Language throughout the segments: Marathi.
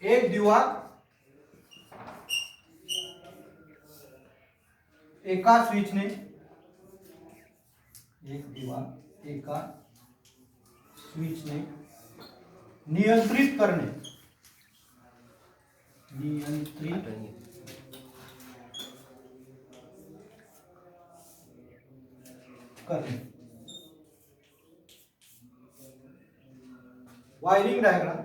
एक दिवा एका स्विचने, एक दिवा एका स्विचने नियंत्रित करणे, वायरिंग डायग्राम.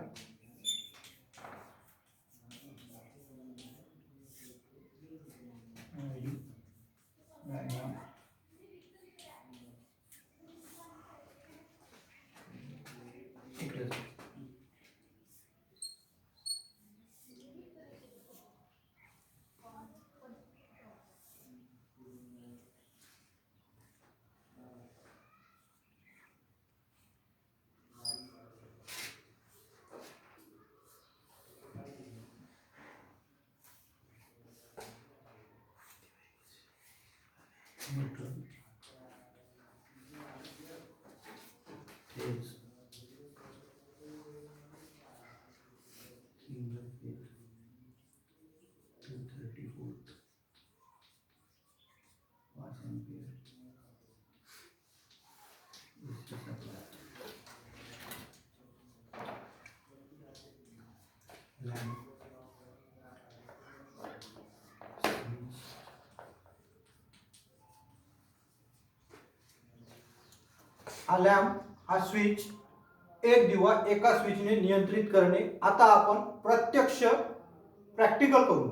हा लॅम्प, हा स्विच, एक दिवा एका स्विचने नियंत्रित करणे. आता आपण प्रत्यक्ष प्रॅक्टिकल करू.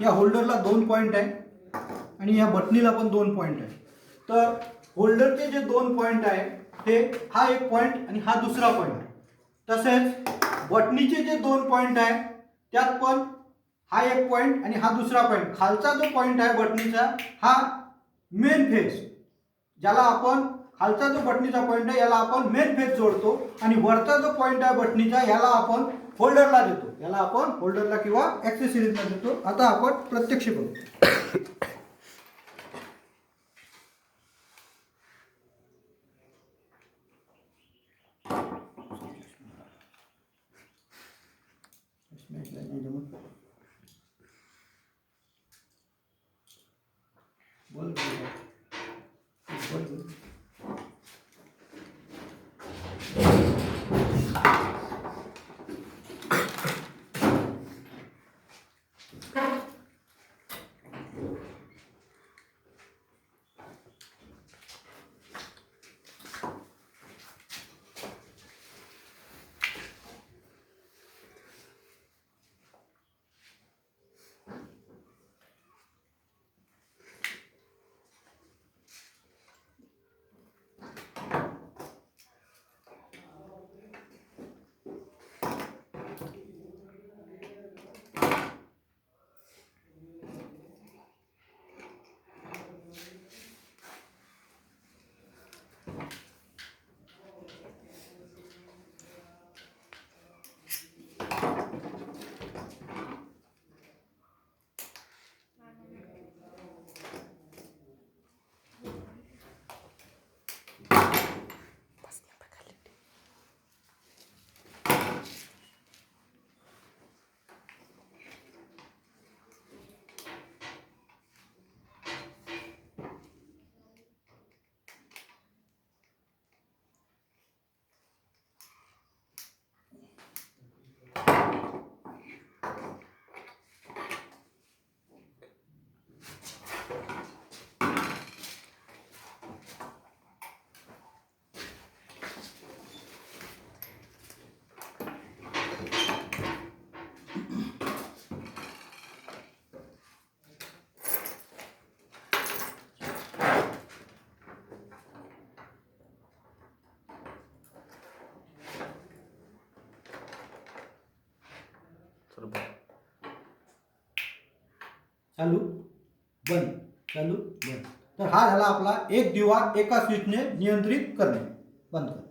या होल्डरला 2 पॉइंट आहे आणि या बटणीला पण 2 पॉइंट आहे. तर होल्डरचे जे 2 पॉइंट आहे ते हा एक पॉइंट आणि हा दुसरा पॉइंट. तसेच बटणीचे जे 2 पॉइंट आहे त्यात पण हा एक पॉइंट आणि हा दुसरा पॉइंट. खालचा जो पॉइंट आहे बटणीचा हा मेन फेज, ज्याला आपण खालचा जो बटणीचा पॉइंट आहे याला आपण मेन फेज जोडतो आणि वरचा जो पॉइंट आहे बटणीचा याला आपण होल्डरला देतो, याला आपण होल्डरला किंवा ॲक्सेसरीजला देतो. आता आपण प्रत्यक्ष करू. चालू बंद, चालू बंद. तर हा झाला आपला एक दिवा एका स्विचने नियंत्रित करणे. बंद कर.